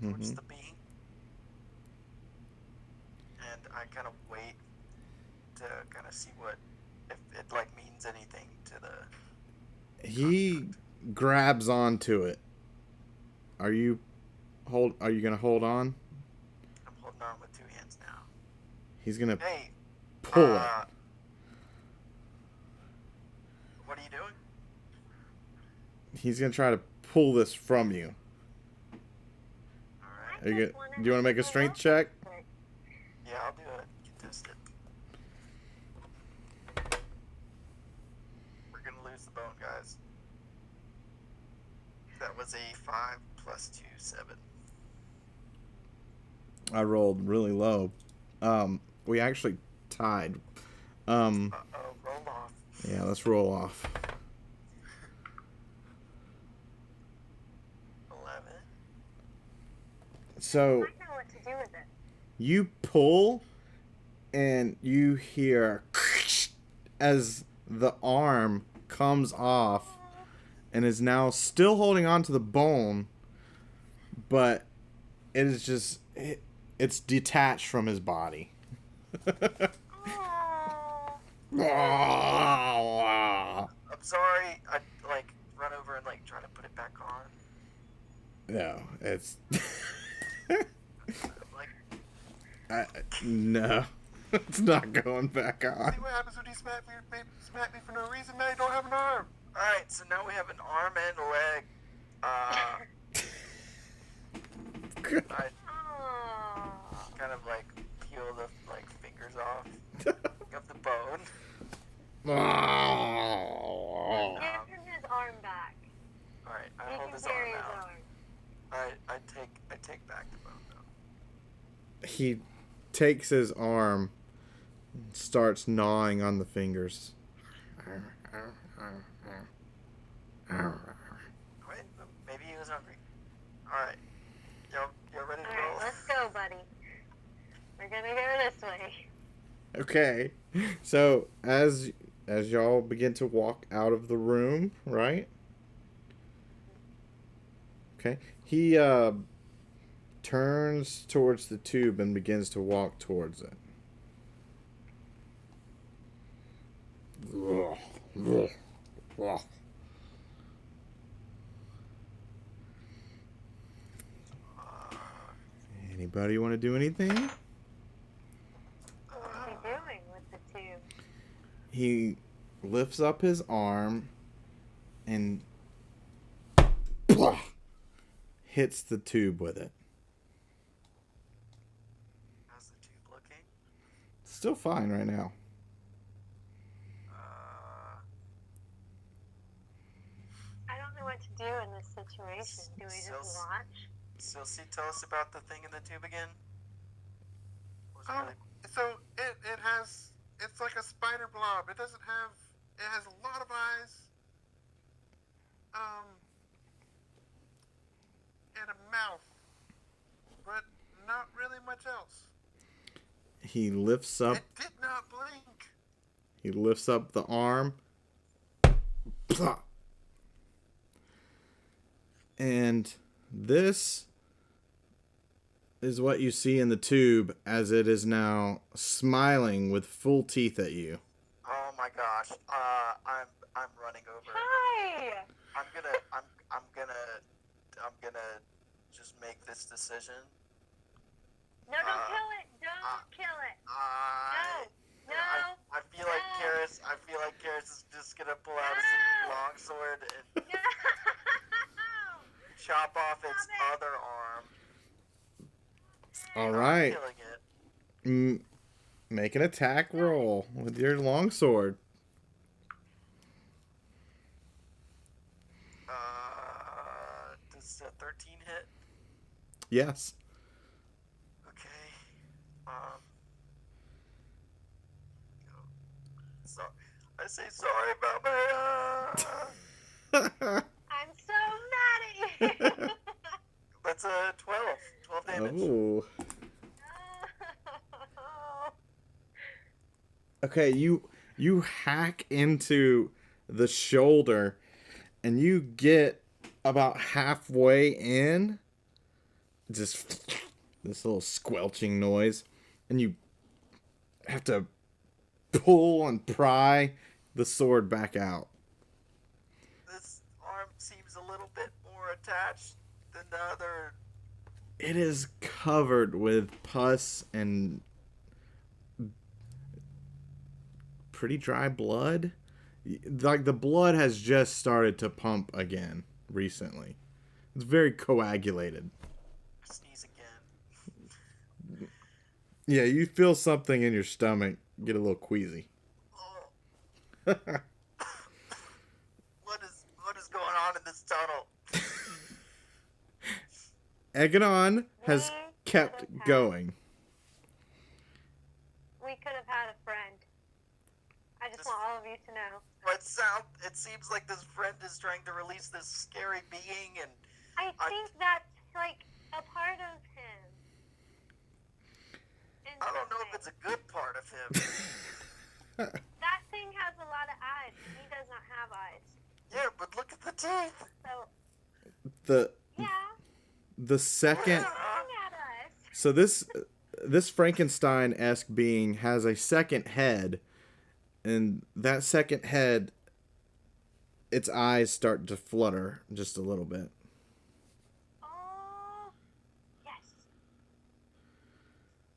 towards the being, and I kind of wait to kind of see if it like means anything to the. he grabs onto it. Are you gonna hold on? I'm holding on with two hands now. He's gonna Hey, pull it. what are you doing? He's gonna try to pull this from you. All right. Are you do you want to make a strength check? Yeah, I'll do it. You can test it. We're gonna lose the bone, guys. That was a 5 plus 2, 7. I rolled really low. We actually tied. Uh-oh, roll off. Yeah, let's roll off. 11. So I know what to do with it. you pull, and you hear as the arm comes off, and is now still holding on to the bone, but it is just it's detached from his body. Oh. I'm sorry. I like run over and like try to put it back on. No, it's I'm like, no, it's not going back See on. what happens when you smack me for no reason? Now you don't have an arm. all right. So now we have an arm and a leg. I Oh. kind of like peel the like fingers off of the bone. Give him his arm back. All right. I Make hold him his arm carry his out. arm. I take back the bone though. He takes his arm and starts gnawing on the fingers. Wait, maybe he was hungry. All right. Y'all ready to Alright, roll? let's go, buddy. We're gonna go this way. Okay, so as y'all begin to walk out of the room, right? Okay, he turns towards the tube and begins to walk towards it. Anybody want to do anything? What is he doing with the tube? He lifts up his arm and hits the tube with it. How's the tube looking? Still fine right now. I don't know what to do in this situation. Do we just watch? So, tell us about the thing in the tube again. Was it really... So it has, it's like a spider blob. It doesn't have, it has a lot of eyes. And a mouth, but not really much else. He lifts up. It did not blink. He lifts up the arm. And this is what you see in the tube as it is now smiling with full teeth at you. Oh my gosh. I'm running over. Hi! I'm gonna just make this decision. No, don't kill it! Don't kill it! No! I feel like Karis. I feel like Karis is just gonna pull out his longsword and No! chop off its other arm. All Not right. killing it. Make an attack roll with your longsword. Does a 13 hit? Yes. Okay. So I say sorry about my. I'm so mad at you! That's a 12. 12 damage. Oh. Okay, you hack into the shoulder and you get about halfway in, just this little squelching noise, and you have to pull and pry the sword back out. This arm seems a little bit more attached than the other. It is covered with pus and pretty dry blood. Like the blood has just started to pump again recently. It's very coagulated. Sneeze again. Yeah, you feel something in your stomach get a little queasy. Oh. What is going on in this tunnel? Eganon has kept going. We could have had a friend. I just want all of you to know. But it seems like this friend is trying to release this scary being, and I think that's like a part of him. I don't know if it's a good part of him. That thing has a lot of eyes. He does not have eyes. Yeah, but look at the teeth. So The the second looking at us. so this Frankenstein-esque being has a second head, and that second head, its eyes start to flutter just a little bit. Oh, yes.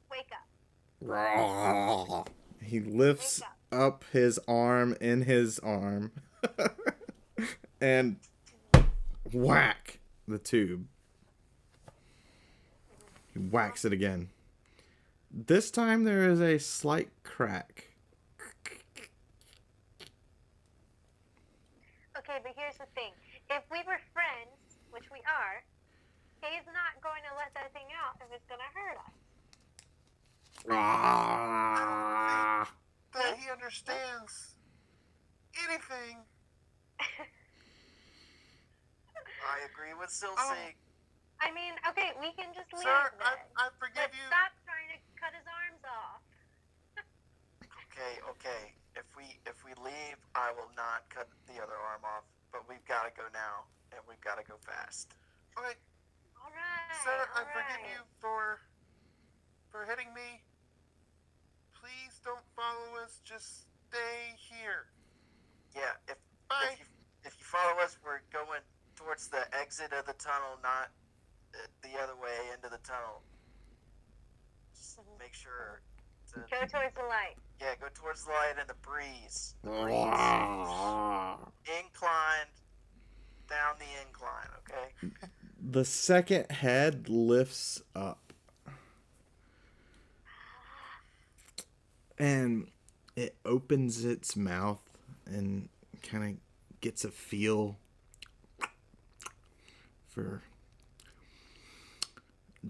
Wake up. He lifts up his arm in his arm and whack the tube. He whacks it again. This time there is a slight crack. Okay, but here's the thing. If we were friends, which we are, he's not going to let that thing out if it's going to hurt us. That he understands anything. I agree with Silsey. I mean, okay, we can just leave Sir, then. I forgive But you. stop trying to cut his arms off. Okay. If we leave, I will not cut the other arm off. But we've got to go now, and we've got to go fast. Okay, All right. sir, I all forgive right. you for hitting me. Please don't follow us. Just stay here. towards the exit of the tunnel, not the other way into the tunnel. Just make sure to Go towards the light. go towards the light and the breeze. Inclined down the incline, okay? The second head lifts up. And it opens its mouth and kind of gets a feel for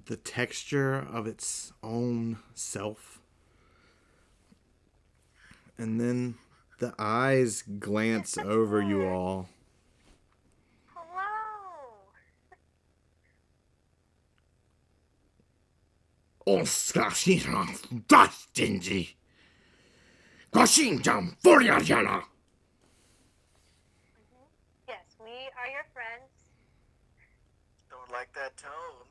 the texture of its own self. And then the eyes glance over you all. Hello. Yes, we are your friends. Don't like that tone.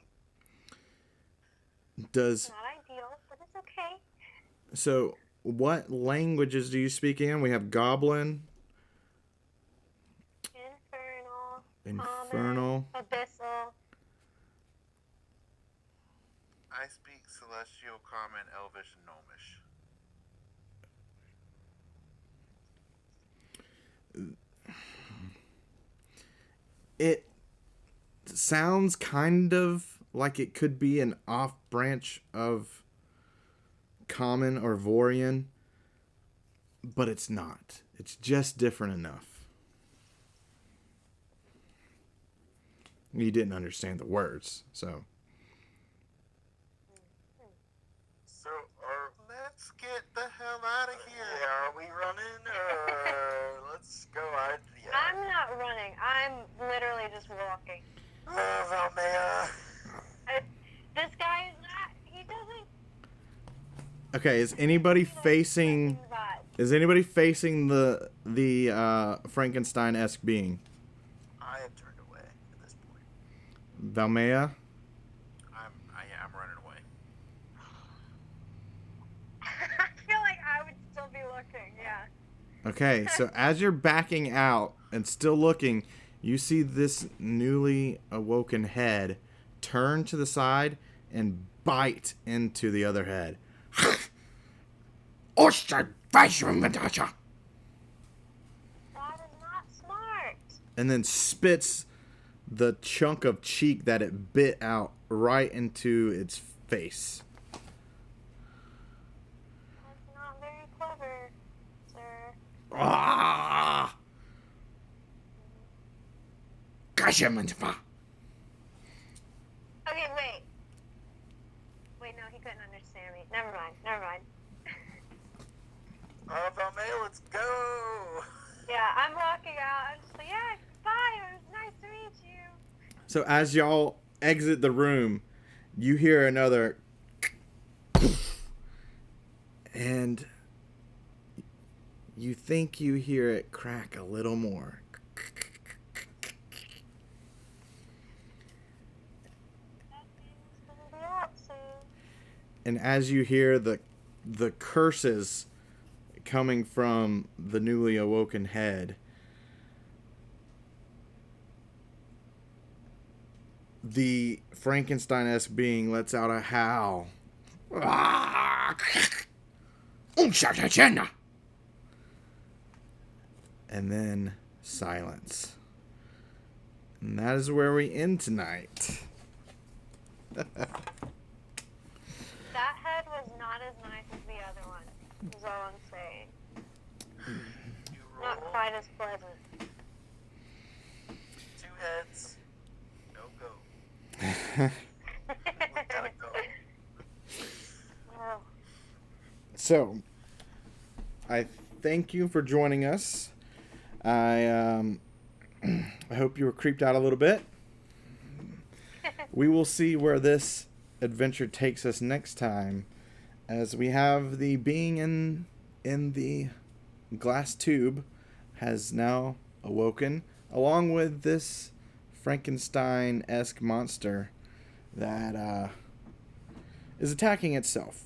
Does Not ideal, but it's okay. so what languages do you speak in? We have Goblin, Infernal. Infernal. Abyssal. I speak Celestial, Common, Elvish, and Gnomish. It sounds kind of like it could be an off branch of Common or Vorian, but it's not. It's just different enough. You didn't understand the words, so. So, Let's get the hell out of here. are we running? Let's go. I'm not running. I'm literally just walking. Valmea. This guy is not. He doesn't. Okay, is anybody facing? Vibe. Is anybody facing the Frankenstein-esque being? I have turned away at this point. Valmea? I'm running away. I feel like I would still be looking. Yeah. Okay, so as you're backing out and still looking, you see this newly awoken head turn to the side and bite into the other head. That is not smart. And then spits the chunk of cheek that it bit out right into its face. That's not very clever, sir. Ah! Okay, wait. Wait, no, he couldn't understand me. Never mind. Valmea, let's go. Yeah, I'm walking out. I'm just like, yeah, bye. It was nice to meet you. So as y'all exit the room, you hear another and you think you hear it crack a little more. That thing's gonna be out soon. And as you hear the curses coming from the newly awoken head, the Frankenstein-esque being lets out a howl. And then silence. And that is where we end tonight. That head was not as nice as the other one, is all I'm saying. You Not roll. quite as pleasant. 2 heads. No go. We gotta go. Oh, So, I thank you for joining us. I hope you were creeped out a little bit. We will see where this adventure takes us next time, as we have the being in the glass tube has now awoken, along with this Frankenstein-esque monster that is attacking itself.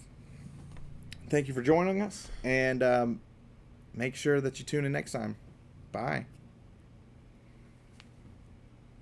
Thank you for joining us, and make sure that you tune in next time. Bye.